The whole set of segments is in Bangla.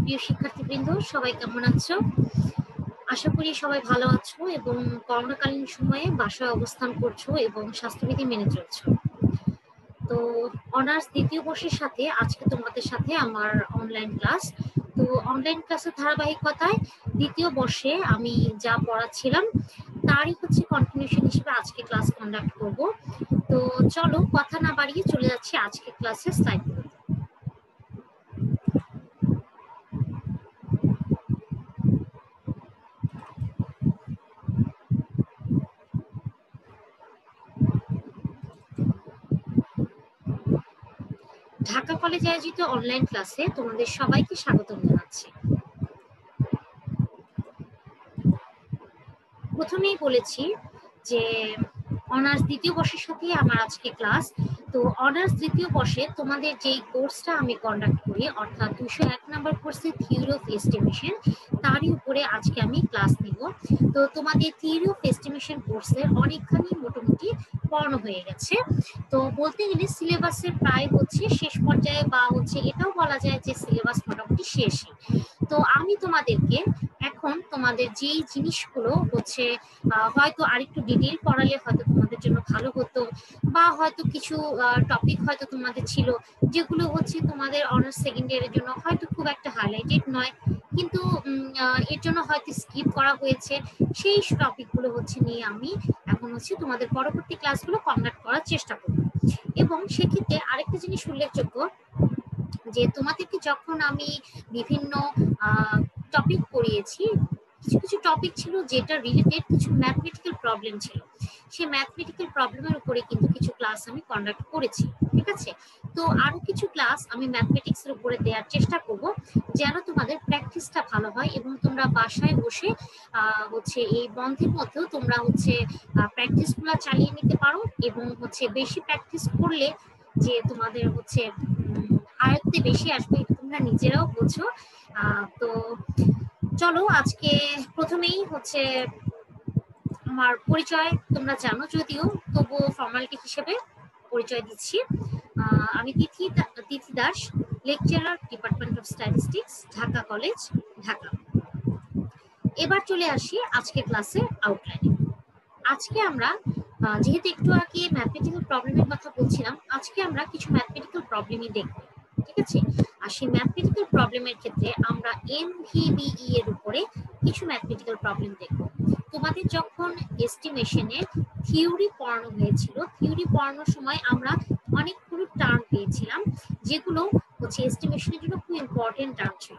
প্রিয় শিক্ষার্থীবৃন্দ, সবাই কেমন আছো? আশা করি সবাই ভালো আছো এবং করোনাকালীন সময়ে বাসায় অবস্থান করছো এবং স্বাস্থ্যবিধি মেনে চলছো। তো অনার্স দ্বিতীয় বর্ষের সাথে আজকে তোমাদের সাথে আমার অনলাইন ক্লাস। তো অনলাইন ক্লাসের ধারাবাহিকতায় দ্বিতীয় বর্ষে আমি যা পড়াচ্ছিলাম তারই কন্টিনিউশন হিসেবে আজকে ক্লাস কন্ডাক্ট করব। তো চলো কথা না বাড়িয়ে চলে যাচ্ছি আজকে ক্লাসের স্লাইডগুলো। ঢাকা কলেজে আয়োজিত অনলাইন ক্লাসে তোমাদের সবাইকে স্বাগত জানাচ্ছি। প্রথমেই বলেছি যে অনার্স দ্বিতীয় বর্ষের সাথে আমার আজকে ক্লাস। তো অনার্স দ্বিতীয় বর্ষে তোমাদের যেই কোর্সটা আমি কন্ডাক্ট করি, অর্থাৎ 201 নম্বর কোর্সে থিওরি অফ এস্টিমেশন, তারই উপরে আজকে আমি ক্লাস নিব। তো তোমাদের থিওরি অফ এস্টিমেশন কোর্সের অনেকখানি মোটামুটি পড়ানো হয়ে গেছে। তো বলতে গেলে সিলেবাসের প্রায় শেষ পর্যায়ে, বা এটাও বলা যায় যে সিলেবাস মোটামুটি শেষই। তো আমি তোমাদেরকে এখন তোমাদের যেই জিনিসগুলো হয়তো আরেকটু ডিটেইল পড়ালে হয়তো তোমাদের জন্য ভালো হতো, বা হয়তো কিছু টপিক হয়তো তোমাদের ছিল যেগুলো তোমাদের অনার্স সেকেন্ড ইয়ারের জন্য হয়তো খুব একটা হাইলাইটেড নয়, কিন্তু এর জন্য হয়তো স্কিপ করা হয়েছে। সেই টপিকগুলো নিয়ে আমি এখন তোমাদের পরবর্তী ক্লাসগুলো কন্ডাক্ট করার চেষ্টা করব। এবং সেক্ষেত্রে আরেকটা জিনিস উল্লেখযোগ্য যে তোমাদেরকে যখন আমি বিভিন্ন টপিক পড়িয়েছি, কিছু কিছু টপিক ছিল যেটা রিলেটেড কিছু ম্যাথমেটিক্যাল প্রবলেম ছিল। সেই ম্যাথমেটিক্যাল প্রবলেমের উপরে কিন্তু কিছু ক্লাস আমি কন্ডাক্ট করেছি, ঠিক আছে? তো আরো কিছু ক্লাস আমি ম্যাথমেটিক্সের উপরে দেওয়ার চেষ্টা করব, যেন তোমাদের প্র্যাকটিসটা ভালো হয় এবং তোমরা বাসায় বসে এই বন্ধের মধ্যেও তোমরা প্র্যাকটিসগুলো চালিয়ে নিতে পারো। এবং বেশি প্র্যাকটিস করলে যে তোমাদের আয়ত্তে বেশি আসবে, তোমরা নিজেরাও বোঝো। তো চলো আজকে প্রথমেই আমার পরিচয় তোমরা জানো যদিও, তবুও ফর্মালিটি হিসেবে পরিচয় দিচ্ছি। আমি Tithi Das, lecturer, department of statistics, Dhaka College, Dhaka. এবার চলে আসি আজকে ক্লাসে আউটলাইনে। আজকে আমরা যেহেতু একটু আগে ম্যাথমেটিক্যাল প্রবলেমের কথা বলছিলাম, আজকে আমরা কিছু ম্যাথমেটিক্যাল প্রবলেমই দেখব, ঠিক আছে? আর সেই ম্যাথমেটিক্যাল প্রবলেমের ক্ষেত্রে আমরা MVBE এর উপরে কিছু ম্যাথমেটিক্যাল প্রবলেম দেখব। তোমাদের যখন এস্টিমেশনের থিওরি পড়ানো হয়েছিল, থিওরি পড়ানোর সময় আমরা অনেকগুলো টার্ম পেয়েছিলাম যেগুলো এস্টিমেশনের জন্য খুব ইম্পর্টেন্ট টার্ম ছিল।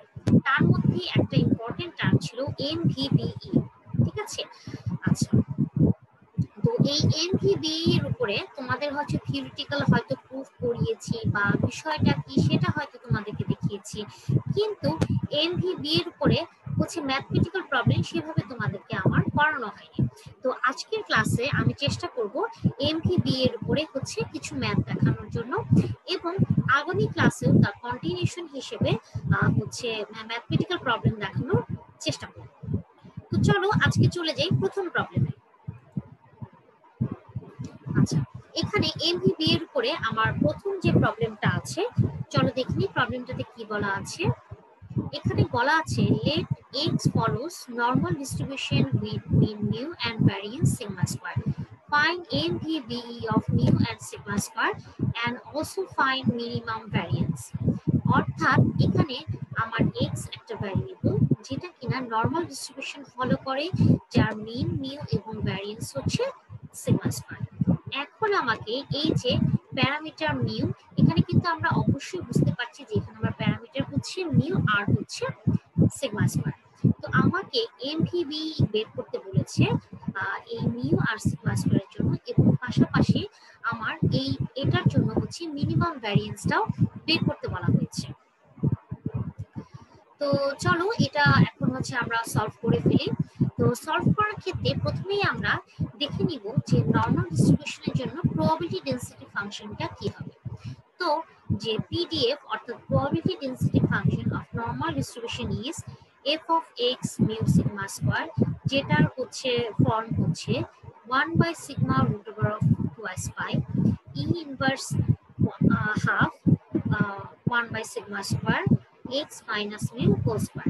তার মধ্যে একটা ইম্পর্টেন্ট টার্ম ছিল MVBE, ঠিক আছে? আচ্ছা, তো এই MVBE এর উপরে তোমাদের থিওরিটিক্যাল হয়তো প্রুফ করিয়েছি বা বিষয়টা কি সেটা হয়তো তোমাদেরকে দেখিয়েছি, কিন্তু MVBE এর উপরে ম্যাথমেটিক্যাল প্রবলেম সেভাবে তোমাদেরকে আমার পড়ানো হয়নি। তো আজকের ক্লাসে আমি চেষ্টা করব MVBE এর উপরে কিছু ম্যাথ দেখানোর জন্য, এবং আগামী ক্লাসেও তার কন্টিনিউশন হিসেবে ম্যাথমেটিক্যাল প্রবলেম দেখানোর চেষ্টা করব। তো চলো আজকে চলে যাই প্রথম প্রবলেমে। আচ্ছা, এখানে MVBE এর উপরে আমার প্রথম যে প্রবলেমটা আছে, চলো দেখি প্রবলেমটাতে কি বলা আছে। এখানে বলা আছে let x follows normal distribution with mean mu and variance sigma square. Find MVBE of mu and sigma square and also find minimum variance. অর্থাৎ এখানে আমার x একটা ভ্যারিয়েবল যেটা কিনা নরমাল ডিস্ট্রিবিউশন ফলো করে, যার মিন, মিউ এবং ভ্যারিয়েন্স সিগমা স্কয়ার। এখন আমাকে এই যে প্যারামিটার মিউ, এখানে কিন্তু আমরা অবশ্যই বুঝতে পারছি যে এখানে আমার প্যারামিটার মিউ আর সিগমা স্কয়ার। তো আমাকে MVBE বের করতে বলেছে এই মিউ আর সিগমা স্কয়ারের জন্য, এবং পাশাপাশি আমার এটার জন্য মিনিমাম ভ্যারিয়েন্সটাও বের করতে বলা হয়েছে। তো চলো এটা এখন আমরা সলভ করে ফেলি। তো সলভ করার ক্ষেত্রে প্রথমেই আমরা দেখে নিব যে নরমাল ডিস্ট্রিবিউশনের জন্য প্রবাবিলিটি ডেনসিটি ফাংশনটা কি হবে। তো যে PDF অর্থাৎ probability density function of normal distribution is f of x mu sigma square, যেটার form 1 by sigma root over of 2s pi e inverse half 1 by sigma square x minus mu whole square,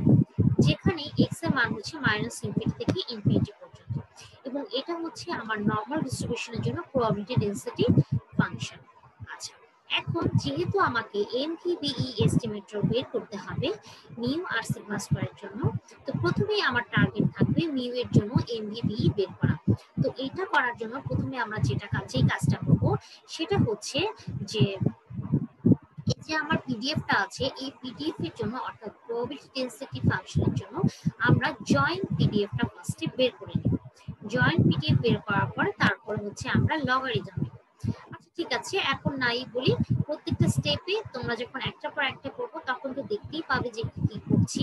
যেখানে x এর মান হচ্ছে মাইনাস ইনফিনিটি থেকে ইনফিনিটি পর্যন্ত, এবং এটা হচ্ছে আমার নরমাল ডিস্ট্রিবিউশনের জন্য প্রবাবিলিটি ডেনসিটি ফাংশন। আচ্ছা, এখন যেহেতু আমাকে MVBE এস্টিমেটর বের করতে হবে মিউ আর সিগমা স্কয়ারের জন্য, তো প্রথমেই আমার টার্গেট থাকবে মিউ এর জন্য MVBE বের করা। তো এটা করার জন্য প্রথমে আমরা যেই কাজটা করব সেটা হচ্ছে যে এই যে আমার পিডিএফটা আছে, এই পিডিএফ এর জন্য অর্থাৎ প্রবাবিলিটি ডেনসিটি ফাংশনের জন্য আমরা জয়েন্ট পিডিএফটা ফার্স্টে বের করে নিব। জয়েন্ট পিডিএফ বের করার পরে তারপর হচ্ছে আমরা লগারিদম নিব। আচ্ছা ঠিক আছে, এখন নাই বলি, প্রত্যেকটা স্টেপে তোমরা যখন একটা পর একটা করবো তখন তো দেখতেই পাবে যে কি করছি।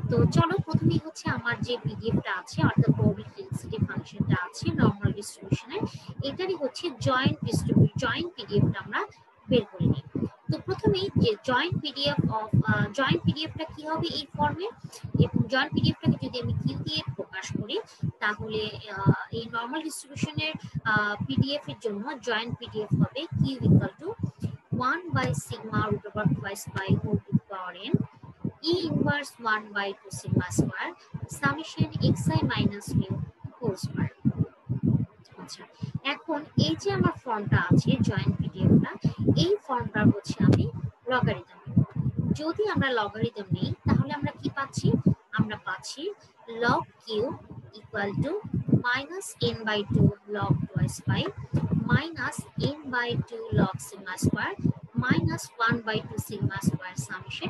তো চলো, প্রথমেই হচ্ছে আমার যে পিডিএফটা আছে অর্থাৎ প্রবাবিলিটি ডেনসিটি ফাংশনটা আছে নরমাল ডিস্ট্রিবিউশনে, এটারই হচ্ছে জয়েন্ট পিডিএফটা আমরা বের করে নিই। তো প্রথমেই যে জয়েন্ট পিডিএফটা কি হবে এই ফর্মে, এবং জয়েন্ট পিডিএফটাকে যদি আমি কিউ দিয়ে প্রকাশ করি তাহলে এই নরমাল ডিস্ট্রিবিউশনের পিডিএফ এর জন্য জয়েন্ট পিডিএফ হবে Q equal to 1 by sigma root over twice by whole to power n e inverse 1 by 2 sigma square summation xi minus mu whole square. আচ্ছা, এখন এই যে আমার ফর্মটা আছে জয়েন্ট পিডিএফটা, এই ফর্মটার হচ্ছে আমি লগারিদম নেব। যদি আমরা লগারিদম নেই তাহলে আমরা কি পাচ্ছি, আমরা পাচ্ছি log q equal to minus n by 2 log twice by minus n by 2 log sigma square minus 1 by 2 sigma square summation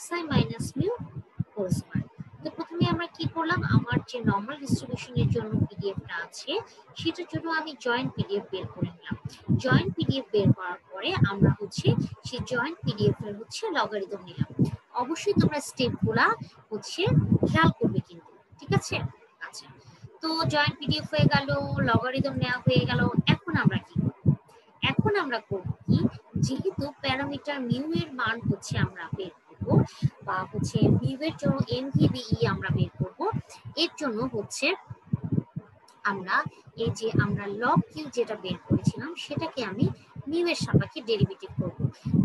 xi minus mu whole square. তো প্রথমে আমরা কি করলাম, আমার যে নরমাল ডিস্ট্রিবিউশনের জন্য পিডিএফটা আছে সেটার জন্য আমি জয়েন্ট পিডিএফ বের করে নিলাম। জয়েন্ট পিডিএফ বের করার পরে আমরা হচ্ছে সেই জয়েন্ট পিডিএফ এর হচ্ছে লগারিদম নিলাম। অবশ্যই তোমরা স্টেপগুলা হচ্ছে খেয়াল করবে কিন্তু, ঠিক আছে? আচ্ছা, তো জয়েন্ট পিডিএফ হয়ে গেল, লগারিদম নেওয়া হয়ে গেল, এখন আমরা কি করব? এখন আমরা করব কি, যেহেতু প্যারামিটার মিউ এর মান হচ্ছে আমরা বের করব, বা হচ্ছে মিউ এর জন্য MVBE আমরা বের করব, এর জন্য হচ্ছে আমরা এই যে আমরা log q যেটা বের করেছিলাম সেটাকে আমি মিউ এর সাপেক্ষে ডেরিভেটিভ করব।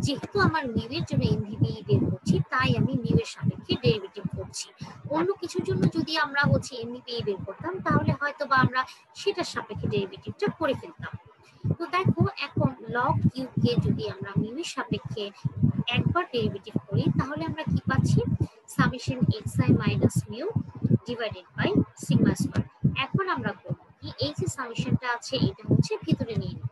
যেহেতু আমার মিউ এর জন্য MVBE বের করছি তাই আমি মিউ এর সাপেক্ষে ডেরিভেটিভ করছি। অন্য কিছুর জন্য যদি আমরা হচ্ছে MVBE বের করতাম তাহলে হয়তো বা আমরা সেটার সাপেক্ষে ডেরিভেটিভটা করে ফেলতাম। তো দেখো, এখন log q কে যদি আমরা মিউ এর সাপেক্ষে একবার ডেরিভেটিভ করি তাহলে আমরা কি পাচ্ছি, summation xi minus mu divided by sigma square. এখন আমরা করব কি, এই যে সামেশনটা আছে এটা হচ্ছে ভিতরে নিয়ে নেব।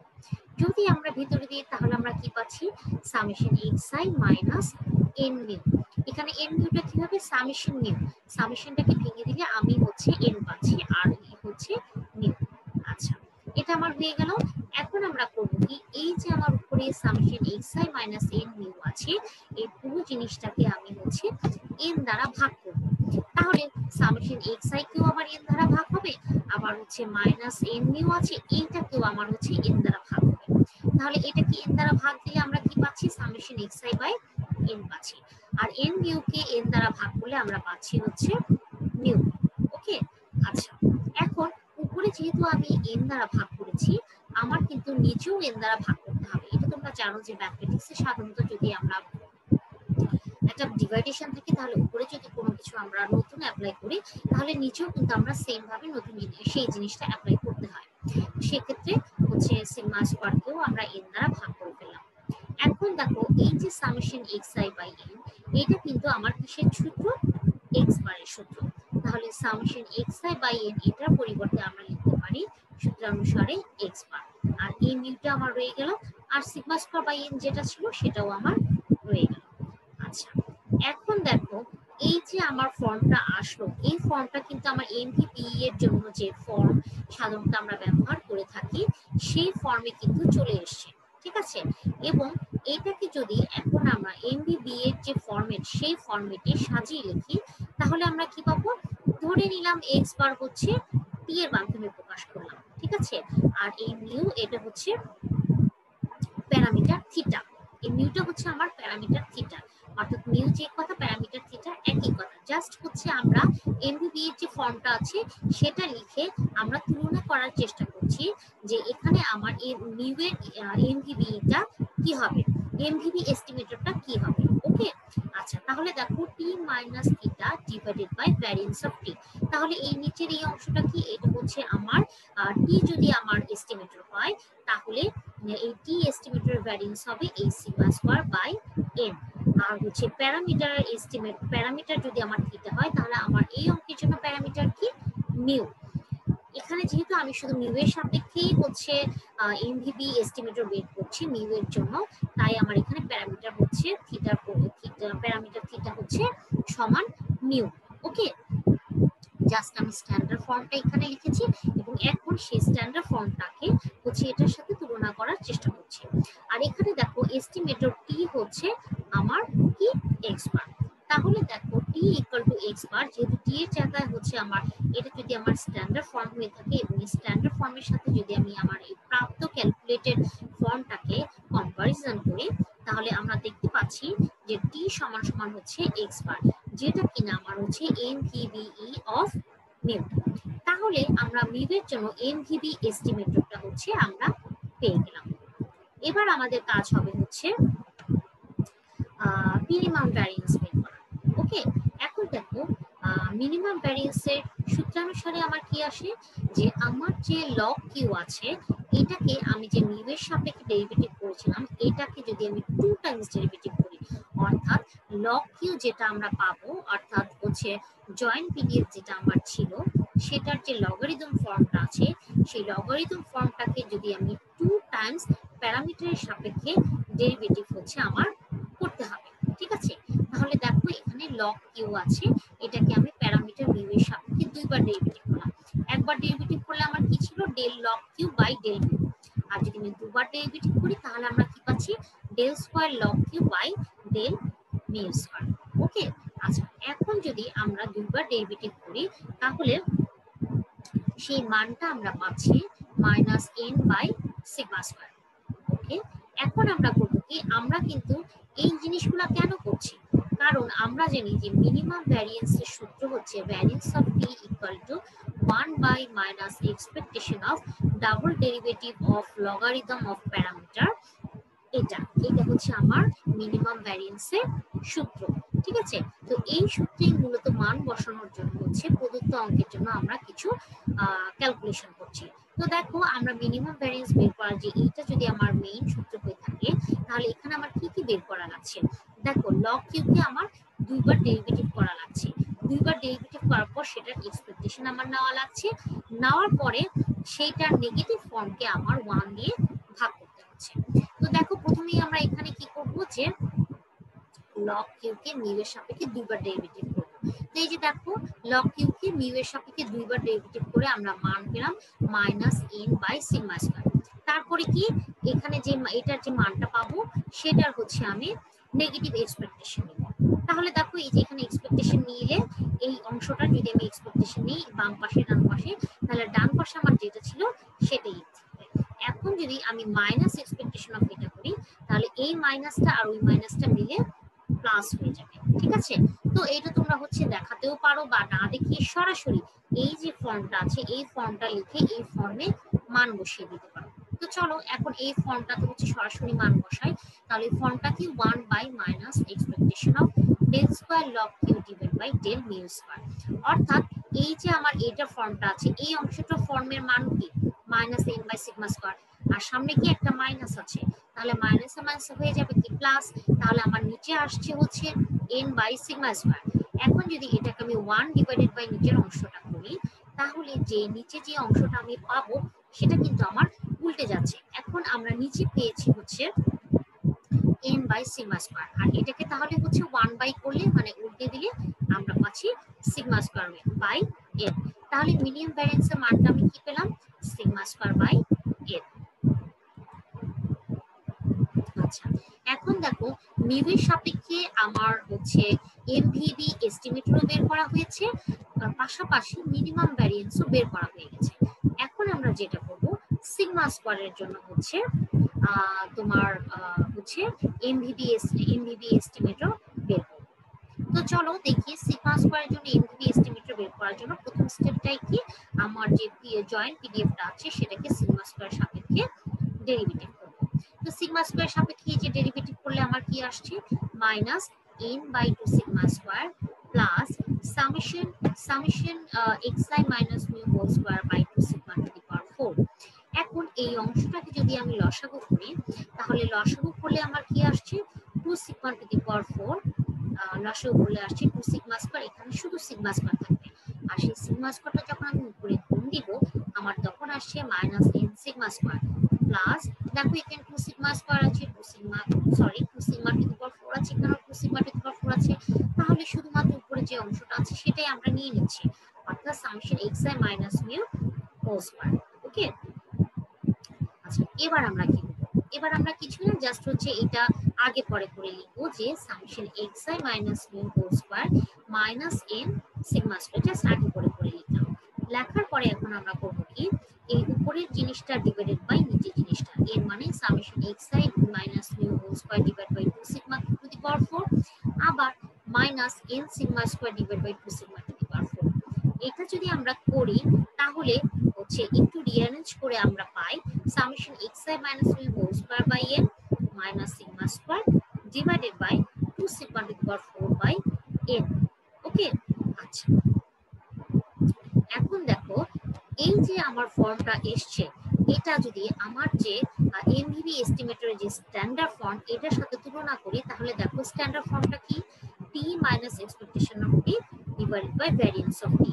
যদি আমরা ভিতরে দিই তাহলে আমরা কি পাচ্ছি, summation xi minus n mu. এখানে n মিউটা কি হবে, সামেশন মিউ, সামেশনটাকে ভেঙে দিলে আমি হচ্ছে n পাচ্ছি আর এই হচ্ছে মিউ। আচ্ছা, এটা আমার হয়ে গেল। এখন আমরা করব কি, এই যে আমার উপরে summation xi minus n mu আছে এই পুরো জিনিসটাকে আমি হচ্ছে n দ্বারা ভাগ করব। তাহলে সামেশন xi কেও আবার n দ্বারা ভাগ হবে, আবার হচ্ছে মাইনাস n মিউ আছে এইটাকেও আমার হচ্ছে n দ্বারা ভাগ হবে। তাহলে এটা কি n দ্বারা ভাগ দিলে আমরা কি পাচ্ছি, সামেশন xi বাই n পাচ্ছি, আর n মিউ কে n দ্বারা ভাগ করলে আমরা পাচ্ছি হচ্ছে মিউ। ওকে, আচ্ছা, এখন উপরে যেহেতু আমি n দ্বারা ভাগ করেছি আমার কিন্তু নিচেও n দ্বারা ভাগ করতে হবে। এটা তোমরা জানো যে ম্যাথমেটিক্সে সাধারণত যদি আমরা একটা ডিভাইডেশন থাকে তাহলে উপরে যদি কোনো কিছু আমরা নতুন অ্যাপ্লাই করি তাহলে নিচেও কিন্তু আমরা সেম ভাবে নতুন সেই জিনিসটা অ্যাপ্লাই করতে হয়। সেক্ষেত্রে হচ্ছে সিগমা স্কয়ারকেও আমরা n দ্বারা ভাগ করে ফেললাম। এখন দেখো, এই যে সামেশন xi বাই n এটা কিন্তু আমার কিসের সূত্র, x বারের সূত্র। তাহলে সামেশন xi বাই n এটার পরিবর্তে আমরা লিখতে পারি সূত্রানুসারে x বার, আর এই মিউটা আমার রয়ে গেল, আর সিগমা স্কয়ার বাই n যেটা ছিল সেটাও আমার রয়ে গেল। আচ্ছা, এখন দেখো, এই যে আমার ফর্মটা আসলো এই ফর্মটা কিন্তু আমার MVBE এর জন্য যে ফর্ম সাধারণত আমরা ব্যবহার করে থাকি সেই ফর্মে কিন্তু চলে এসেছে, ঠিক আছে? এবং এটাকে যদি এখন আমরা MVBE এর যে ফরম্যাট সেই ফরম্যাটে সাজিয়ে লিখি তাহলে আমরা কি পাবো, ধরে নিলাম x বার হচ্ছে t এর মাধ্যমে প্রকাশ করলাম, ঠিক আছে? আর এই মিউ এটা হচ্ছে প্যারামিটার থিটা, এই মিউটা হচ্ছে আমার প্যারামিটার থিটা, অর্থাৎ মিউ যে কথা প্যারামিটার থিটা একই কথা, জাস্ট হচ্ছে আমরা MVBE এর যে ফর্মটা আছে সেটা লিখে আমরা তুলনা করার চেষ্টা করছি যে এখানে আমার এই মিউ এর MVBE টা কি হবে, MVBE এস্টিমেটরটা কি হবে। ওকে। আচ্ছা, তাহলে দেখো T minus theta divided by variance of T. তাহলে এই নিচের এই অংশটা কি, এটা হচ্ছে আমার টি যদি আমার এস্টিমেটর হয় তাহলে এই টি এস্টিমেটর ভ্যারিয়েন্স হবে এই সিগমা স্কয়ার বাই এন। আর হচ্ছে প্যারামিটার এস্টিমেট, প্যারামিটার যদি আমার থিটা হয় তাহলে আমার এই অঙ্কের জন্য প্যারামিটার কি, মিউ। এখানে যেহেতু আমি শুধু মিউ এর সাপেক্ষেই হচ্ছে এমভিবি এস্টিমেটর বের করছি মিউ এর জন্য, তাই আমার এখানে প্যারামিটার হচ্ছে থিটার, প্যারামিটার থিটা হচ্ছে সমান মিউ। ওকে, জাস্ট আমি স্ট্যান্ডার্ড ফর্মটা এখানে লিখেছি এবং এখন সেই স্ট্যান্ডার্ড ফর্মটাকে হচ্ছে এটার সাথে তুলনা করার চেষ্টা করছি। আর এখানে দেখো এস্টিমেটর টি হচ্ছে আমার কি, এক্স বার। তাহলে দেখো টি ইকুয়াল টু এক্স বার, যেহেতু টি এর জায়গায় হচ্ছে আমার, এটা যদি আমার স্ট্যান্ডার্ড ফর্ম হয়ে থাকে এবং স্ট্যান্ডার্ড ফর্মের সাথে যদি আমি আমার এই প্রাপ্ত ক্যালকুলেটেড ফর্মটাকে কম্পারিজন করি তাহলে আমরা দেখতে পাচ্ছি যে টি সমান সমান হচ্ছে এক্স বার, যেটা কিনা আমার হচ্ছে এমভিবিই অফ মিউ। তাহলে আমরা মিউ এর জন্য এমভিবি এস্টিমেটরটা হচ্ছে আমরা পেয়ে গেলাম। এবার আমাদের কাজ হবে হচ্ছে মিনিমাম ভ্যারিয়েন্স বের করা। ওকে, এখন দেখো মিনিমাম ভ্যারিয়েন্সের সূত্রানুসারে আমার কি আসে, যে আমার যে লগ কিউ আছে এটাকে আমি যে মিউ এর সাপেক্ষে ডেরিভেটিভ করেছিলাম এটাকে যদি আমি 2 টাইমস ডেরিভেটিভ করি, অর্থাৎ লগ কিউ যেটা আমরা পাবো, অর্থাৎ হচ্ছে জয়েন্ট পিডিএফ যেটা আমার ছিল সেটার যে লগারিদম ফর্মটা আছে সেই লগারিদম ফর্মটাকে যদি আমি 2 টাইমস প্যারামিটারের সাপেক্ষে ডেরিভেটিভ হচ্ছে আমার করতে হবে। ঠিক আছে, তাহলে দেখো এখানে লগ কিউ আছে, এটাকে আমি প্যারামিটার মিউ এর সাপেক্ষে 2 বার ডেরিভেটিভ করলাম। একবার ডেরিভেটিভ করলে আমার কি ছিল, del log Q by del mu. আর যদি আমি 2 বার ডেরিভেটিভ করি তাহলে আমরা কি পাচ্ছি, del square log Q by del mu square. Okay, আচ্ছা এখন যদি আমরা 2 বার ডেরিভেটিভ করি তাহলে সেই মানটা আমরা পাচ্ছি minus n by sigma square. Okay, এখন আমরা করব কি, আমরা কিন্তু এই জিনিসগুলো কেন করছি, কারণ আমরা জানি যে মিনিমাম ভ্যারিয়েন্স এর সূত্র হচ্ছে variance of T equal to 1 by minus expectation of double derivative of logarithm of parameter. এটা হচ্ছে আমার মিনিমাম ভ্যারিয়েন্সের সূত্র। ঠিক আছে, তো এই সূত্রে মূলত মান বসানোর জন্য হচ্ছে প্রদত্ত অঙ্কের জন্য আমরা কিছু ক্যালকুলেশন করছি। তো দেখো আমরা মিনিমাম ভ্যারিয়েন্স বের করার যে এইটা যদি আমার মেইন সূত্র হয়ে থাকে তাহলে এখানে আমার কি কি বের করা লাগছে, দেখো লগ কিউকে আমার 2 বার ডেরিভেটিভ করা লাগছে, 2 বার ডেরিভেটিভ করার পর সেটার এক্সপেকটেশন আমার নেওয়া লাগছে, নেওয়ার পরে সেইটার নেগেটিভ ফর্মকে আমার 1 দিয়ে ভাগ করতে হচ্ছে। তো দেখো প্রথমেই আমরা এখানে কি করব, যে লগ কিউ কে মিউ এর সাপেক্ষে 2 বার ডেরিভেটিভ করব। তো এই যে দেখো লগ কিউ কে মিউ এর সাপেক্ষে 2 বার ডেরিভেটিভ করে আমরা মান পেলাম minus n by sigma square. তারপরে কি এখানে যে এটার যে মানটা পাবো সেটার হচ্ছে আমি নেগেটিভ এক্সপেকটেশন নিব। তাহলে দেখো এই যে এখানে এক্সপেকটেশন নিলে এই অংশটা যদি আমি এক্সপেকটেশন নিই বাম পাশে ডান পাশে, তাহলে ডান পাশে আমার যেটা ছিল সেটাই থাকবে। এখন যদি আমি মাইনাস এক্সপেকটেশন অফ এটা করি তাহলে এই মাইনাসটা আর ওই মাইনাসটা মিলে প্লাস হয়ে যাবে। ঠিক আছে, তো এটা তোমরা হচ্ছে দেখাতেও পারো বা না দেখিয়ে সরাসরি এই যে ফর্মটা আছে এই ফর্মটা লিখে এই ফর্মে মান বসিয়ে দিতে পারো। তো চলো এখন এই ফর্মটাতে হচ্ছে সরাসরি মান বসাই, তাহলে ফর্মটা কি 1 by minus expectation of del square log q divide by del mu square. অর্থাৎ এই যে আমার এটা ফর্মটা আছে এই অংশটা ফর্মের মান কি minus n by sigma square, আর সামনে কি একটা মাইনাস আছে তাহলে মাইনাস মাইনাস হয়ে যাবে কি প্লাস, তাহলে আমার নিচে আসছে হচ্ছে n বাই সিগমা স্কয়ার। এখন যদি এটাকে আমি 1 ডিভাইডেড বাই নিচের অংশটা করি তাহলে যে নিচে যে অংশটা আমি পাবো সেটা কিন্তু আমার উল্টে যাচ্ছে। এখন আমরা নিচে পেয়েছি হচ্ছে n বাই সিগমা স্কয়ার, আর এটাকে তাহলে হচ্ছে 1 বাই করলে মানে উল্টে দিলে আমরা পাচ্ছি সিগমা স্কয়ার বাই n। তাহলে মিনিমাম ভ্যারিয়েন্সের মানটা আমি কি পেলাম, সিগমা স্কয়ার বাই n। আচ্ছা এখন দেখো মিউ এর সাপেক্ষে আমার হচ্ছে এমভিবি এস্টিমেটরও বের করা হয়েছে, পাশাপাশি মিনিমাম ভ্যারিয়েন্সও বের করা হয়ে গেছে। এখন আমরা যেটা করব সিগমা স্কয়ারের জন্য হচ্ছে তোমার হচ্ছে এমভিবি এস্টিমেটর বের করব। তো চলো দেখি সিগমা স্কয়ারের জন্য এমভিবি এস্টিমেটর বের করার জন্য প্রথম স্টেপটাই কি, আমার যে জয়েন্ট পিডিএফটা আছে সেটাকে সিগমা স্কয়ার সাপেক্ষে ডেরিভেটিভ। তো সিগমা স্কয়ার সাপেক্ষে যে ডেরিভেটিভ করলে আমার কি আসছে minus n by 2 sigma square plus summation xi minus mu whole square by 2 sigma to the power 4. এখন এই অংশটাকে যদি আমি লসাগু করি তাহলে লসাগু করলে আমার কি আসছে 2 sigma to the power 4, লসাগু করলে আসছে 2 sigma square, এখানে শুধু sigma square থাকবে আর সেই sigma squareটা যখন আমি উপরে গুণ দিব আমার তখন আসছে minus n sigma square plus দেখো এখানে 2 sigma square আছে 2 sigma to the power 4 আছে, এখানে 2 sigma to the power 4 আছে, তাহলে শুধুমাত্র উপরে যে অংশটা আছে সেটাই আমরা নিয়ে নিচ্ছি অর্থাৎ summation xi minus mu whole square। ওকে, আচ্ছা এবার আমরা কি করব, এবার আমরা কিছু না জাস্ট হচ্ছে এটা আগে পরে করে লিখবো যে summation xi minus mu whole square minus n sigma square, just আগে পরে করে লিখলাম। লেখার পরে এখন আমরা করব কি এই উপরের জিনিসটা ডিভাইডেড বাই নিচের জিনিসটা, এর মানে summation xi minus mu whole square divided by 2 sigma to the power 4 আবার minus n sigma square divided by 2 sigma to the power 4। এটা যদি আমরা করি তাহলে হচ্ছে একটু রিঅ্যারেঞ্জ করে আমরা পাই summation xi minus mu whole square by n minus sigma square divided by 2 sigma to the power 4 by n। ওকে, আচ্ছা এখন দেখো এই যে আমার ফর্মটা এসছে এটা যদি আমার যে এমভিবি এস্টিমেটরের যে স্ট্যান্ডার্ড ফর্ম এটার সাথে তুলনা করি তাহলে দেখো স্ট্যান্ডার্ড ফর্মটা কি t minus expectation of t divided by variance of t।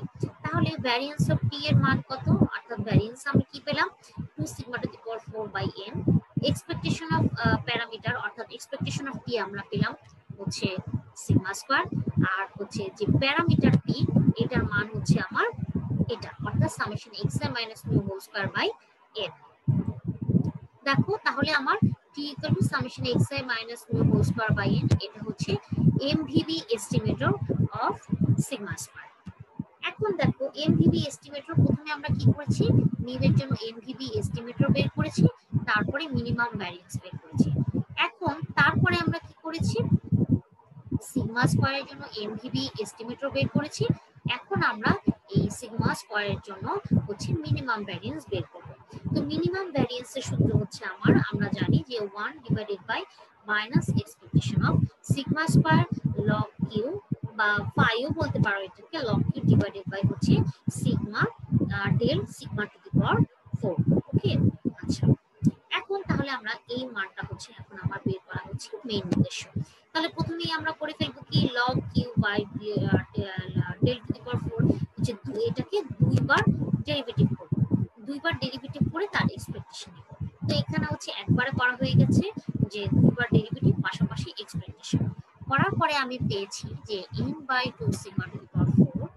তাহলে variance of t এর মান কত, অর্থাৎ variance আমি কি পেলাম 2 sigma to the power 4 by n, expectation of parameter অর্থাৎ expectation of t আমরা পেলাম হচ্ছে sigma স্কয়ার, আর হচ্ছে যে প্যারামিটার t এটার মান হচ্ছে আমার এটা অর্থাৎ summation xi minus mu whole square by n। দেখো তাহলে আমার t equal to summation xi minus mu whole square by n, এটা হচ্ছে MVB estimator of sigma square। এখন দেখো MVB estimator প্রথমে আমরা কি করেছি মিউ এর জন্য MVB estimator বের করেছি, তারপরে মিনিমাম ভ্যারিয়েন্স বের করেছি। এখন তারপরে আমরা কি করেছি সিগমা স্কয়ারের জন্য MVB estimator বের করেছি, এখন আমরা এই সিগমা স্কয়ারের জন্য হচ্ছে মিনিমাম ভ্যারিয়েন্স বের করব। তো মিনিমাম ভ্যারিয়েন্সের সূত্র হচ্ছে আমরা জানি যে 1 divided by minus expectation of sigma square log Q বা ফাইও বলতে পারো এটাকে, লগ কিউ ডিভাইডেড বাই হচ্ছে sigma del sigma to the power 4। Okay, আচ্ছা এখন তাহলে আমরা এই মানটা হচ্ছে এখন আমার বের করা হচ্ছে মেইন উদ্দেশ্য। তাহলে প্রথমেই আমরা করে ফেলবো কি log Q by del to the power 4 হচ্ছে এটাকে দুইবার ডেরিভেটিভ করব, দুইবার ডেরিভেটিভ করে তার এক্সপেকটেশন নিব। তো এখানে হচ্ছে একবারে করা হয়ে গেছে যে দুইবার ডেরিভেটিভ পাশাপাশি এক্সপেকটেশন করার পরে আমি পেয়েছি যে n by 2 sigma to the power 4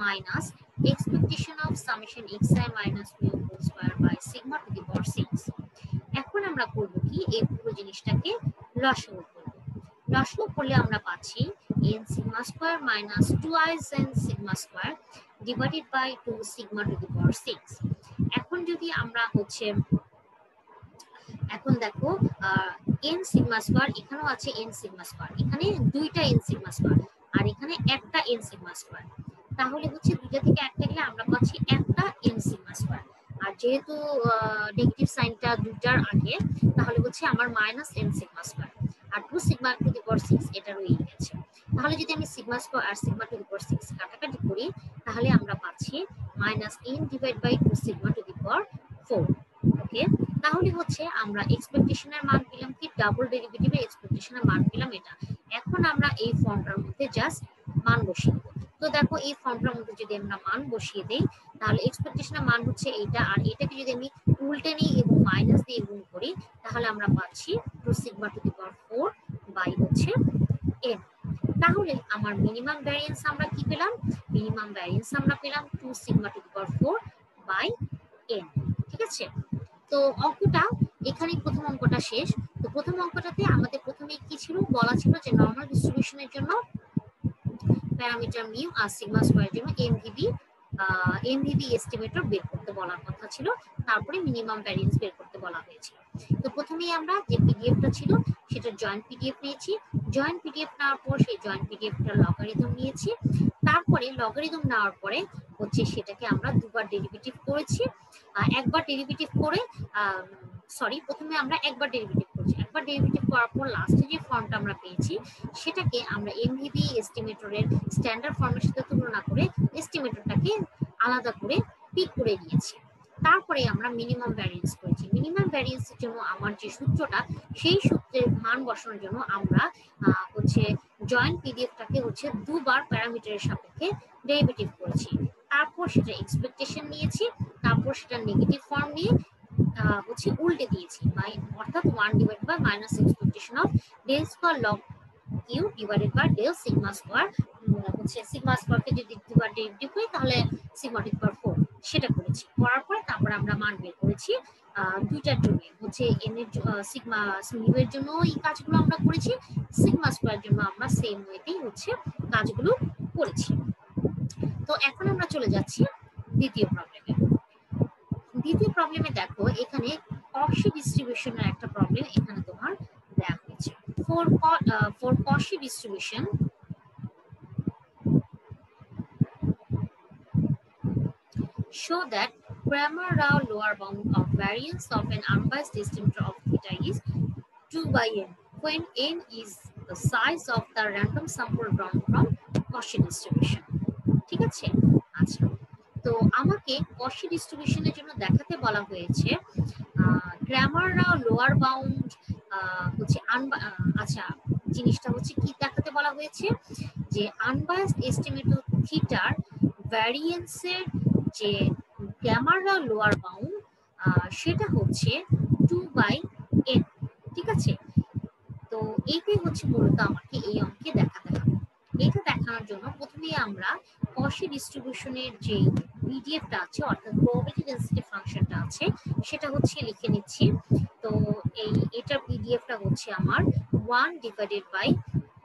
minus expectation of summation xi minus mu whole square by sigma to the power 6। এখন আমরা করব কি এই পুরো জিনিসটাকে লসাগু করব, লসাগু করলে আমরা পাচ্ছি n sigma square minus 2i n sigma square divided by 2 sigma to the power 6। এখন যদি আমরা হচ্ছে এখন দেখো n sigma square এখানেও আছে n sigma square, এখানে দুইটা n sigma square আর এখানে একটা n sigma square, তাহলে হচ্ছে দুইটা থেকে একটা গেলে আমরা পাচ্ছি একটা n sigma square, আর যেহেতু নেগেটিভ সাইনটা দুইটার আগে তাহলে হচ্ছে আমার মাইনাস n sigma square আর 2 sigma to the power 6 এটা রয়ে গেছে। তাহলে যদি আমি সিগমা স্কয়ার আর সিগমা টু দি পাওয়ার 6 কাটাকাটি করি তাহলে আমরা পাচ্ছি minus n divide by 2 sigma to the power 4। Okay, তাহলে হচ্ছে আমরা এক্সপেকটেশনের মান পেলাম কি ডাবল ডেরিভেটিভের এক্সপেকটেশনের মান পেলাম এটা। এখন আমরা এই ফর্মটার মধ্যে জাস্ট মান বসিয়ে দেব। তো দেখো এই ফর্মটার মধ্যে যদি আমরা মান বসিয়ে দেই তাহলে এক্সপেকটেশনের মান হচ্ছে এইটা, আর এটাকে যদি আমি উল্টে নিই এবং মাইনাস দিয়ে গুণ করি তাহলে আমরা পাচ্ছি 2 sigma to the power 4 by হচ্ছে n। তাহলে আমার মিনিমাম ভ্যারিয়েন্স আমরা কি পেলাম, মিনিমাম ভ্যারিয়েন্স আমরা পেলাম 2 sigma to the power 4 by n। ঠিক আছে, তো অঙ্কটা এখানে প্রথম অঙ্কটা শেষ। তো প্রথম অঙ্কটাতে আমাদের প্রথমে কি ছিল বলা ছিল যে নরমাল ডিস্ট্রিবিউশনের জন্য প্যারামিটার মিউ আর সিগমা স্কয়ারের জন্য এমভিবি এস্টিমেটর বের করতে বলার কথা ছিল, তারপরে মিনিমাম ভ্যারিয়েন্স বের করতে বলা হয়েছিল। তো প্রথমেই আমরা যে পিডিএফটা ছিল সেটা জয়েন্ট পিডিএফ নিয়েছি, জয়েন্ট পিডিএফ নেওয়ার পর সেই জয়েন্ট পিডিএফটার লগারিদম নিয়েছি, তারপরে লগারিদম নেওয়ার পরে হচ্ছে সেটাকে আমরা দুবার ডেরিভেটিভ করেছি, একবার ডেরিভেটিভ করে প্রথমে আমরা একবার ডেরিভেটিভ করছি। একবার ডেরিভেটিভ করার পর লাস্টে যে ফর্মটা আমরা পেয়েছি সেটাকে আমরা এমভিবি এস্টিমেটরের স্ট্যান্ডার্ড ফর্মের সাথে তুলনা করে এস্টিমেটরটাকে আলাদা করে পিক করে নিয়েছি। তারপরে আমরা মিনিমাম ভ্যারিয়েন্স করেছি। মিনিমাম ভ্যারিয়েন্সের জন্য আমার যে সূত্রটা, সেই সূত্রের মান বসানোর জন্য আমরা হচ্ছে জয়েন্ট পিডিএফটাকে হচ্ছে দুবার প্যারামিটারের সাপেক্ষে ডেরিভেটিভ করেছি। তারপর সেটা এক্সপেকটেশন নিয়েছি, তারপর সেটা নেগেটিভ ফর্ম নিয়ে হচ্ছে উল্টে দিয়েছি, অর্থাৎ 1 divided by minus expectation of del square log Q divided by del sigma square, হচ্ছে সিগমা স্কয়ারকে যদি দুবার ডেরিভেটিভ করি তাহলে সিগমা টু দি পাওয়ার 4 সেটা করেছি। করার পরে তারপর আমরা মান বের করেছি দুইটার জন্য, হচ্ছে এন এর সিগমা মিউ এর জন্য এই কাজগুলো আমরা করেছি, সিগমা স্কয়ার জন্য আমরা সেম ওয়েতেই হচ্ছে কাজগুলো করেছি। তো এখন আমরা চলে যাচ্ছি দ্বিতীয় প্রবলেমে। দ্বিতীয় প্রবলেমে দেখো এখানে কশি ডিস্ট্রিবিউশনের একটা প্রবলেম এখানে তোমার দেওয়া হয়েছে। For কশি distribution show that Cramer-Rao lower bound of variance of an unbiased estimator of theta is 2 by n when n is the size of the random sample drawn from Cauchy distribution. ঠিক আছে? আচ্ছা, তো আমাকে Cauchy ডিস্ট্রিবিউশনের জন্য দেখাতে বলা হয়েছে Cramer-Rao লোয়ার বাউন্ড হচ্ছে আচ্ছা, জিনিসটা হচ্ছে কি দেখাতে বলা হয়েছে যে আনবায়াসড এস্টিমেটর থিটার ভ্যারিয়েন্সের যে Cramer-Rao লোয়ার বাউন্ড সেটা হচ্ছে 2 বাই n। ঠিক আছে, তো এইটাই হচ্ছে মূলত আমাকে এই অঙ্কে দেখাতে হবে। এটা দেখানোর জন্য প্রথমে আমরা Cauchy ডিস্ট্রিবিউশনের যে পিডিএফটা আছে অর্থাৎ প্রবাবিলিটি ডেনসিটি ফাংশনটা আছে সেটা হচ্ছে লিখে নিচ্ছি। তো এটার পিডিএফটা হচ্ছে আমার 1 divided by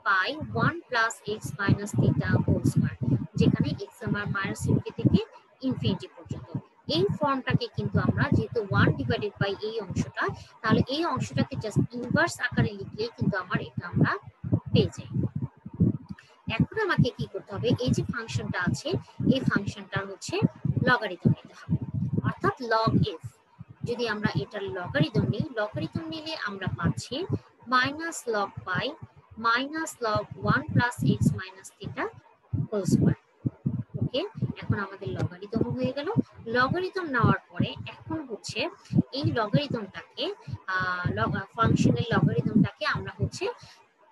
pi 1 plus x minus theta whole square, যেখানে এক্স আমার মাইনাস ইনফিনিটি থেকে ইনফিনিটি পর্যন্ত। এই ফর্মটাকে কিন্তু আমরা যেহেতু 1 ডিভাইডেড বাই এই অংশটা, তাহলে এই অংশটাকে জাস্ট ইনভার্স আকারে লিখলেই কিন্তু আমার এটা আমরা পেয়ে যাই। এখন আমাকে কি করতে হবে, এই যে ফাংশনটা আছে এই ফাংশনটার হচ্ছে লগারিদম নিতে হবে, অর্থাৎ লগ এফ। যদি আমরা এটার লগারিদম নিই, লগারিদম নিলে আমরা পাচ্ছি minus log pi minus log 1 plus x minus theta whole square. Okay, এখন আমাদের লগারিদম হয়ে গেল। লগারিদম নেওয়ার পরে এখন হচ্ছে এই লগারিদমটাকে ফাংশনের লগারিদমটাকে আমরা হচ্ছে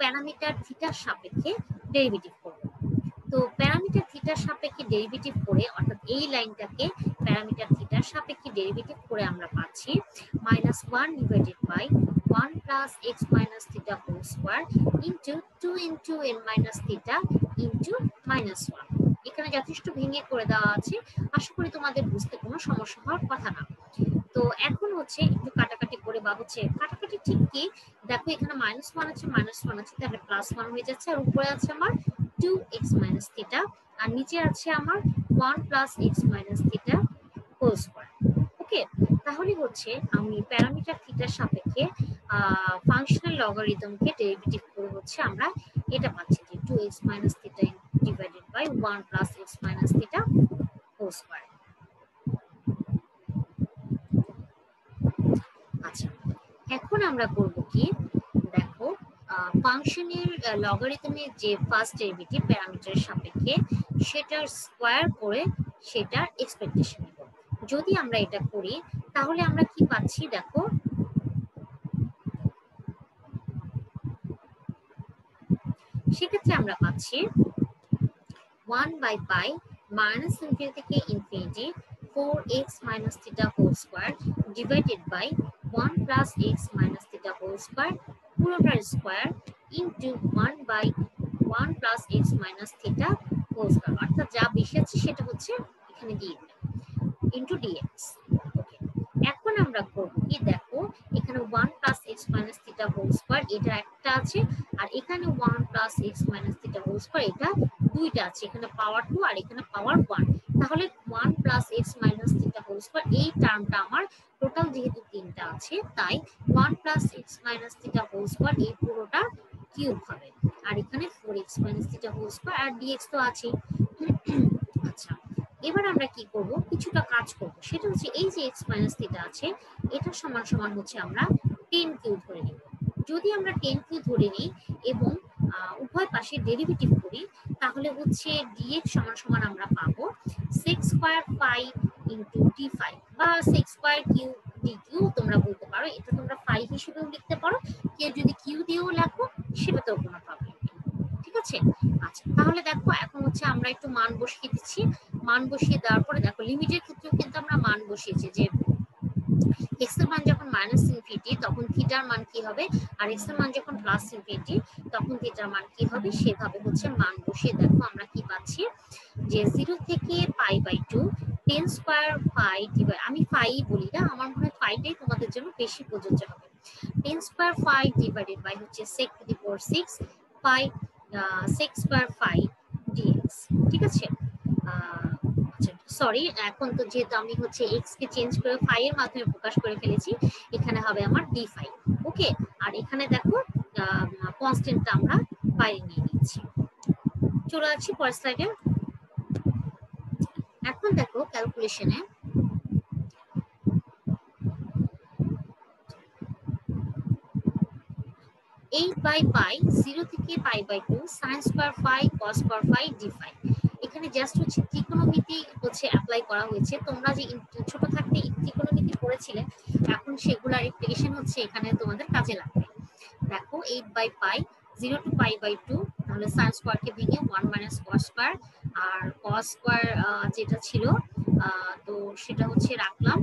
প্যারামিটার থিটার সাপেক্ষে ডেরিভেটিভ করব। তো প্যারামিটার থিটার সাপেক্ষে ডেরিভেটিভ করে, অর্থাৎ এই লাইনটাকে প্যারামিটার থিটার সাপেক্ষে ডেরিভেটিভ করে আমরা পাচ্ছি minus 1 divided by 1 plus x minus theta whole square into 2 into n minus theta into minus 1। এখানে যথেষ্ট ভেঙে করে দেওয়া আছে, আশা করি তোমাদের বুঝতে কোনো সমস্যা হওয়ার কথা না। তো এখন হচ্ছে একটু কাটাকাটি করে, বা হচ্ছে কাটাকাটি ঠিক কি, দেখো এখানে মাইনাস 1 আছে মাইনাস 1 আছে, তাহলে প্লাস 1 হয়ে যাচ্ছে, আর উপরে আছে আমার 2x মাইনাস থিটা, আর নিচে আছে আমার 1 plus x minus theta whole square. Okay, তাহলে হচ্ছে আমি প্যারামিটার থিটার সাপেক্ষে ফাংশনাল লগারিদমকে ডেরিভেটিভ করে হচ্ছে আমরা এটা পাচ্ছি যে 2x minus theta divided by 1 plus x minus theta whole square. আচ্ছা, এখন আমরা করব কি, দেখো ফাংশনের লগারিদমের যে ফার্স্ট ডেরিভেটিভ প্যারামিটারের সাপেক্ষে সেটার স্কয়ার করে সেটার এক্সপেকটেশন নেব। যদি আমরা এটা করি তাহলে আমরা কি পাচ্ছি, দেখো সেক্ষেত্রে আমরা পাচ্ছি 1 বাই পাই মাইনাস ইনফিনিটি থেকে infinity 4x minus theta whole square divided by 1 plus x minus theta whole square পুরোটার square into 1 by 1 plus x minus theta whole square, অর্থাৎ যা বেশি আছে সেটা হচ্ছে এখানে দিয়ে দিলাম ইন্টু ডিএক্স। ওকে, এখন আমরা করব কি, দেখো এখানে 1 plus x minus theta whole square এটা একটা আছে, আর এখানে 1 plus x minus theta whole square এটা দুইটা আছে, এখানে পাওয়ার 2 আর এখানে পাওয়ার 1, তাহলে 1 plus x minus theta whole square এই টার্মটা আমার টোটাল যেহেতু তিনটা আছে তাই 1 plus x minus theta whole square এই পুরোটা কিউব হবে, আর এখানে 4x minus theta whole square আর dx তো আছে। আচ্ছা, এবার আমরা কি করব, কিছুটা কাজ করব, সেটা হচ্ছে এই যে x মাইনাস থিটা আছে এটা সমান সমান হচ্ছে আমরা 10 কিউব ধরে নিব। যদি আমরা 10 কে ধরে নিই এবং উভয় পাশে ডেরিভেটিভ করি, তাহলে হচ্ছে dx সমান সমান আমরা পাবো sec square phi into d5 বা sec স্কয়ার কিউ dq তোমরা বলতে পারো, এটা তোমরা ফাই হিসেবেও লিখতে পারো, কেউ যদি কিউ দিয়েও লেখো সেটাতেও কোনো প্রবলেম নেই। ঠিক আছে, আচ্ছা তাহলে দেখো এখন হচ্ছে আমরা একটু মান বসিয়ে দিচ্ছি। মান বসিয়ে দেওয়ার পরে দেখো লিমিটের ক্ষেত্রেও কিন্তু আমরা মান বসিয়েছি যে x এর মান যখন মাইনাস ইনফিনিটি তখন থিটার মান কি হবে, আর x এর মান যখন প্লাস ইনফিনিটি তখন থিটার মান কি হবে, সেভাবে হচ্ছে মান বসিয়ে দেখো আমরা কি পাচ্ছি যে 0 থেকে π/2 10 স্কয়ার ফাই ডিভাইড, আমি ফাই বলি না, আমার মনে হয় ফাইটাই তোমাদের জন্য বেশি প্রযোজ্য হবে। 10 স্কয়ার ফাই ডিভাইডেড বাই হচ্ছে sec to the power 6 phi sec square phi dx। ঠিক আছে, আচ্ছা সরি, এখন তো যেহেতু আমি হচ্ছে x কে চেঞ্জ করে ফাই এর মাধ্যমে প্রকাশ করে ফেলেছি, এখানে হবে আমার d5। ওকে, আর এখানে দেখো কনস্ট্যান্টটা আমরা বাইরে নিয়ে নিচ্ছি। চলে যাচ্ছি পরের স্লাইডে। এখন দেখো ক্যালকুলেশনে 8/π 0 থেকে π/2 sin square phi cos square phi d5। এখানে জাস্ট হচ্ছে ত্রিকোণমিতি হচ্ছে অ্যাপ্লাই করা হয়েছে। তোমরা যে ছোট থাকতে ত্রিকোণমিতি পড়েছিলে, এখন সেগুলোর অ্যাপ্লিকেশন হচ্ছে এখানে তোমাদের কাজে লাগবে। দেখো 8/π 0 to π/2, তাহলে sin স্কয়ারকে ভেঙে 1 - cos স্কয়ার, আর cos স্কয়ার যেটা ছিল তো সেটা হচ্ছে রাখলাম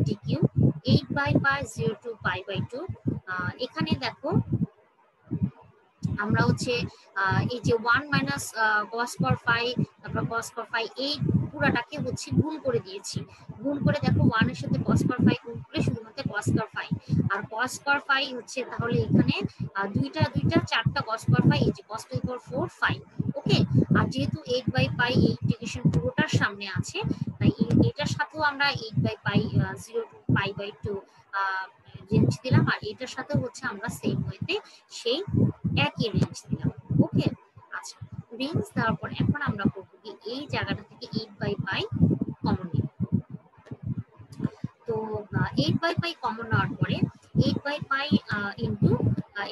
dq। 8/π 0 to π/2, এখানে দেখো আমরা হচ্ছে এই যে 1 মাইনাস cos স্কয়ার ফাই, তারপর cos স্কয়ার ফাই, এই পুরাটাকে হচ্ছে গুণ করে দিয়েছি। গুণ করে দেখো 1 এর সাথে cos স্কয়ার ফাই গুণ করে শুধুমাত্র cos স্কয়ার ফাই, আর cos স্কয়ার ফাই হচ্ছে তাহলে এখানে দুইটা চারটা cos স্কয়ার ফাই, এই যে cos to the power 4 phi. Okay, আর যেহেতু 8/π এই ইন্টিগ্রেশন পুরোটার সামনে আছে, তাই এটার সাথেও আমরা 8/π 0 to π/2 রেঞ্জ দিলাম, আর এটার সাথে হচ্ছে আমরা সেম ওয়েতে সেই একই রেঞ্জ দিলাম। ওকে, আচ্ছা রেঞ্জ দেওয়ার পর এখন আমরা করবো কি, এই জায়গাটা থেকে 8/π কমন নিব। তো 8/π কমন নেওয়ার পরে 8/π ইন্টু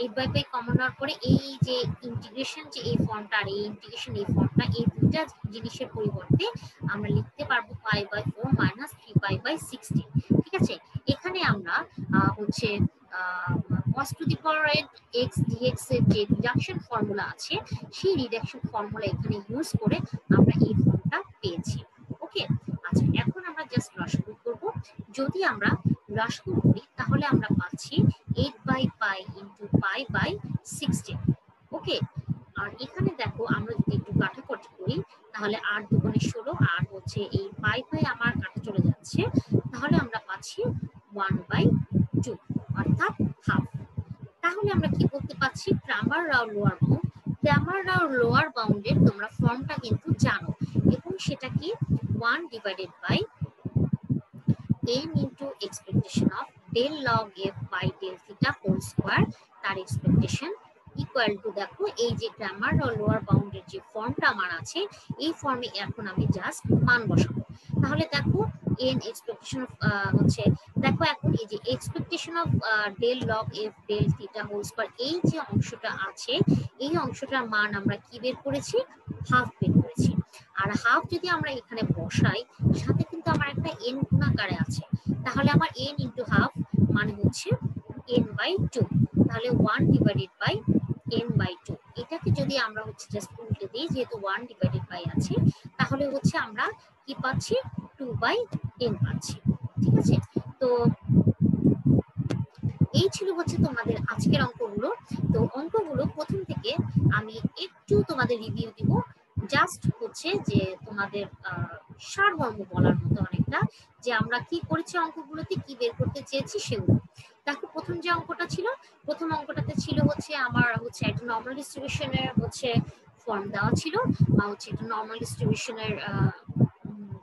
8/π কমন নেওয়ার পরে এই যে ইন্টিগ্রেশন যে এই ফর্মটা আর এই ইন্টিগ্রেশন এই ফর্মটা, এই দুইটা জিনিসের পরিবর্তে আমরা লিখতে পারবো π/4 মাইনাস 3π/16। ঠিক আছে, এখানে আমরা হচ্ছে cos to the power x dx এর যে রিডাকশন ফর্মুলা আছে, সেই রিডাকশন ফর্মুলা এখানে ইউজ করে আমরা এই ফর্মটা পেয়েছি। ওকে, আচ্ছা এখন আমরা জাস্ট লসাগু করব। যদি আমরা লসাগু করি তাহলে আমরা পাচ্ছি 8/π ইনটু π/16। ওকে, আর এখানে দেখো আমরা যদি একটু কাটাকুটি করি তাহলে 8 দুগুণে 16, আর হচ্ছে এই পাই আমার কাটা চলে যাচ্ছে, তাহলে আমরা পাচ্ছি 1/2 অর্থাৎ হাফ। তাহলে আমরা কি বলতে পাচ্ছি, Cramer Rao lower bound. Cramer Rao lower বাউন্ডের তোমরা ফর্মটা কিন্তু জানো, এবং সেটা কি 1 divided by n into expectation of del log f বাই del থিটা হোল স্কয়ার, তার এক্সপেকটেশন ইকুয়াল টু, দেখো এই যে গ্রামার ও লোয়ার বাউন্ডের যে ফর্মটা আমার আছে, এই ফর্মে এখন আমি জাস্ট মান বসাবো। তাহলে দেখো n এক্সপেকটেশন অফ হচ্ছে, দেখো এখন এই যে expectation of del log f del theta whole square, এই যে অংশটা আছে, এই অংশটার মান আমরা কি বের করেছি, হাফ বের করেছি। আর হাফ যদি আমরা এখানে বসাই, সাথে কিন্তু আমার একটা n গুণাকারে আছে, তাহলে আমার n ইনটু হাফ মানে হচ্ছে n/2, তাহলে 1 ডিভাইডেড বাই n/2। এটাকে যদি আমরা হচ্ছে জাস্ট উল্টে দিই, যেহেতু 1 ডিভাইডেড বাই আছে, তাহলে হচ্ছে আমরা কি পাচ্ছি, 2/n পাচ্ছি। ঠিক আছে, তো এই ছিল হচ্ছে তোমাদের আজকের অঙ্কগুলো। তো অঙ্কগুলো প্রথম থেকে আমি একটু তোমাদের রিভিউ দিব, জাস্ট হচ্ছে যে তোমাদের সারমর্ম বলার মতো অনেকটা, যে আমরা কি করেছি অঙ্কগুলোতে, কি বের করতে চেয়েছি সেগুলো। দেখো প্রথম যে অঙ্কটা ছিল, প্রথম অঙ্কটাতে ছিল হচ্ছে আমার হচ্ছে একটা নর্মাল ডিস্ট্রিবিউশনের হচ্ছে ফর্ম দেওয়া ছিল, বা হচ্ছে একটা নর্মাল ডিস্ট্রিবিউশনের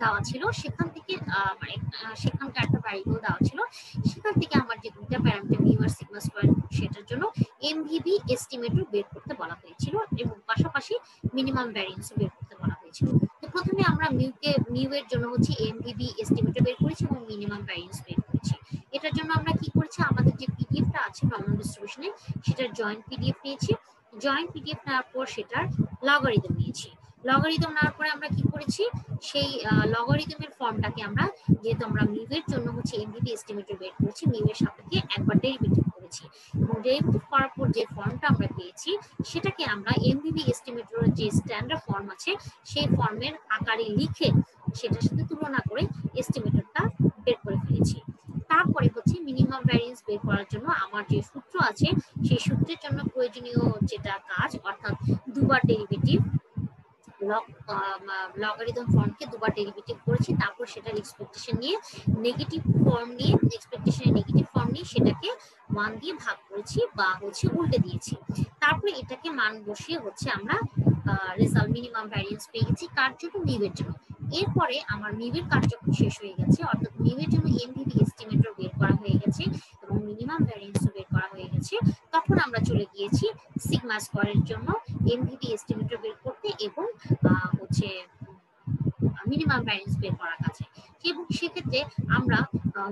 দেওয়া ছিল, সেখান থেকে মানে সেখানকার একটা ভ্যারিয়েবল দেওয়া ছিল, সেখান থেকে আমার যে দুইটা প্যারামিটার মিউ আর সিগমা স্কয়ার, সেটার জন্য এমভিবি এস্টিমেটও বের করতে বলা হয়েছিল, এবং পাশাপাশি মিনিমাম ভ্যারিয়েন্সও বের করতে বলা হয়েছিল। তো প্রথমে আমরা মিউ এর জন্য হচ্ছে এমভিবি এস্টিমেটও বের করেছি এবং মিনিমাম ভ্যারিয়েন্স বের করেছি, এটার জন্য আমরা কি করেছি, আমাদের যে পিডিএফটা আছে নর্মাল ডিস্ট্রিবিউশনে সেটার জয়েন্ট পিডিএফ নিয়েছি। জয়েন্ট পিডিএফ নেওয়ার পর সেটার লগারিদম নিয়েছি। লগারিদম নেওয়ার পরে আমরা কি করেছি, সেই লগারিদমের ফর্মটাকে আমরা, যেহেতু আমরা মিউয়ের জন্য হচ্ছে এমভিভি এস্টিমেটর বের করেছি, মিউয়ের সাপেক্ষে একবার ডেরিভেটিভ করেছি এবং ডেরিভেটিভ করার পর যে ফর্মটা আমরা পেয়েছি সেটাকে আমরা এমভিভি এস্টিমেটরের যে স্ট্যান্ডার্ড ফর্ম আছে সেই ফর্মের আকারে লিখে সেটার সাথে তুলনা করে এস্টিমেটরটা বের করে ফেলেছি। তারপরে হচ্ছে মিনিমাম ভ্যারিয়েন্স বের করার জন্য আমার যে সূত্র আছে সেই সূত্রের জন্য প্রয়োজনীয় যেটা কাজ, অর্থাৎ দুবার ডেরিভেটিভ, লগারিদম ফর্মকে দুবার ডেরিভেটিভ করেছি, তারপর সেটার এক্সপেকটেশন নিয়ে নেগেটিভ ফর্ম নিয়ে, এক্সপেকটেশনের নেগেটিভ ফর্ম নিয়ে সেটাকে 1 দিয়ে ভাগ করেছি বা হচ্ছে উল্টে দিয়েছি। তারপরে এটাকে মান বসিয়ে হচ্ছে আমরা রেজাল্ট মিনিমাম ভ্যারিয়েন্স পেয়ে গেছি কার জন্য, মিউয়ের জন্য। এরপরে আমার মিউয়ের কাজ যখন শেষ হয়ে গেছে, অর্থাৎ মিউয়ের জন্য এমভিভি এস্টিমেটর বের করা হয়ে গেছে এবং মিনিমাম ভ্যারিয়েন্সও বের করা হয়ে গেছে, তখন আমরা চলে গিয়েছি সিগমা স্কয়ারের জন্য এমভিভি এস্টিমেটর বের করতে এবং হচ্ছে মিনিমাম ভ্যারিয়েন্স বের করার কাছে। এবং সেক্ষেত্রে আমরা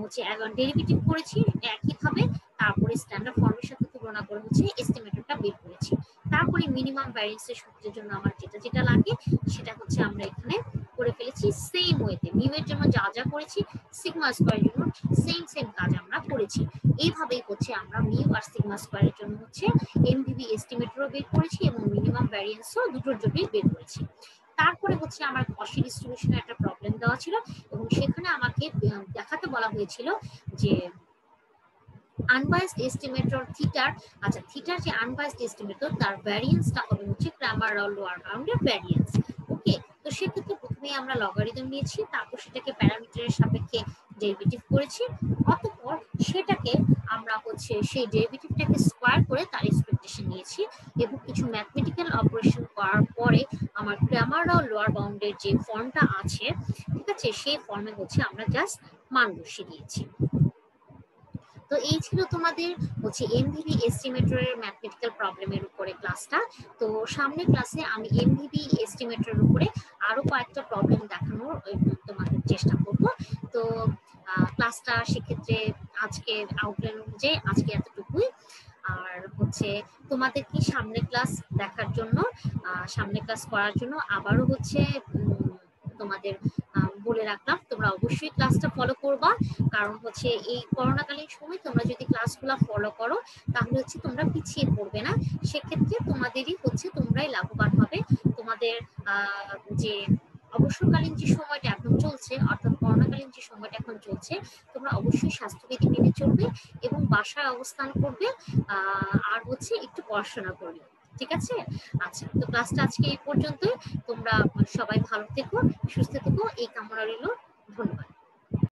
হচ্ছে ডেরিভেটিভ করেছি একইভাবে, তারপরে স্ট্যান্ডার্ড ফর্মের সাথে তুলনা করে হচ্ছে এস্টিমেটরটা বের করেছি। তারপরে মিনিমাম ভ্যারিয়েন্সের সূত্রের জন্য আমার যেটা যেটা লাগে সেটা হচ্ছে আমরা এখানে করে ফেলেছি সেম ওয়েতে। মিউয়ের জন্য যা যা করেছি সিগমা স্কয়ারের জন্য সেম কাজ আমরা করেছি। এইভাবেই হচ্ছে আমরা মিউ আর সিগমা স্কয়ারের জন্য হচ্ছে এমভিভি এস্টিমেটরও বের করেছি এবং মিনিমাম ভ্যারিয়েন্সও দুটোর জন্যই বের করেছি। তারপরে হচ্ছে আমার কসি ডিস্ট্রিবিউশনে একটা প্রবলেম দেওয়া ছিল এবং সেখানে আমাকে দেখাতে বলা হয়েছিল যে আনবায়াসড এস্টিমেটর থিটার, আচ্ছা থিটার যে আনবায়াসড এস্টিমেটর তার ভ্যারিয়েন্সটা হবে হচ্ছে ক্রামার লোয়ার বাউন্ডের ভ্যারিয়েন্স। ওকে, তো সেক্ষেত্রে প্রথমে আমরা লগারিদম নিয়েছি, তারপর সেটাকে প্যারামিটারের সাপেক্ষে ডেরিভেটিভ করেছি, অতঃপর সেটাকে আমরা হচ্ছে সেই ডেরিভেটিভটাকে স্কয়ার করে তার এক্সপেকটেশন নিয়েছি এবং কিছু ম্যাথমেটিক্যাল অপারেশন করার পরে আমার ক্রামার লোয়ার বাউন্ডের যে ফর্মটা আছে, ঠিক আছে, সেই ফর্মে হচ্ছে আমরা জাস্ট মান বসিয়ে দিয়েছি। তো এই ছিল তোমাদের হচ্ছে এমভিভি এস্টিমেটরের ম্যাথমেটিক্যাল প্রবলেমের উপরে ক্লাসটা। তো সামনের ক্লাসে আমি এমভিভি এস্টিমেটরের উপরে আরো কয়েকটা প্রবলেম দেখানোর তোমাদের চেষ্টা করব। তো ক্লাসটা সেক্ষেত্রে আজকে আউটলাইন অনুযায়ী আজকে এতটুকুই। আর হচ্ছে তোমাদের কি সামনে ক্লাস দেখার জন্য, সামনে ক্লাস করার জন্য আবারও হচ্ছে তোমাদের বলে রাখলাম তোমরা অবশ্যই ক্লাসটা ফলো করবা, কারণ হচ্ছে এই করোনাকালীন সময় তোমরা যদি ক্লাসগুলো ফলো করো তাহলে হচ্ছে তোমরা পিছিয়ে পড়বে না, সেক্ষেত্রে তোমাদেরই হচ্ছে তোমরাই লাভবান হবে। তোমাদের যে অবসরকালীন যে সময়টা এখন চলছে, অর্থাৎ করোনাকালীন যে সময়টা এখন চলছে, তোমরা অবশ্যই স্বাস্থ্যবিধি মেনে চলবে এবং বাসায় অবস্থান করবে আর হচ্ছে একটু পড়াশোনা করবে, ঠিক আছে? আচ্ছা, তো ক্লাসটা আজকে এই পর্যন্তই। তোমরা সবাই ভালো থেকো, সুস্থ থেকো, এই কামনা রইল। ধন্যবাদ।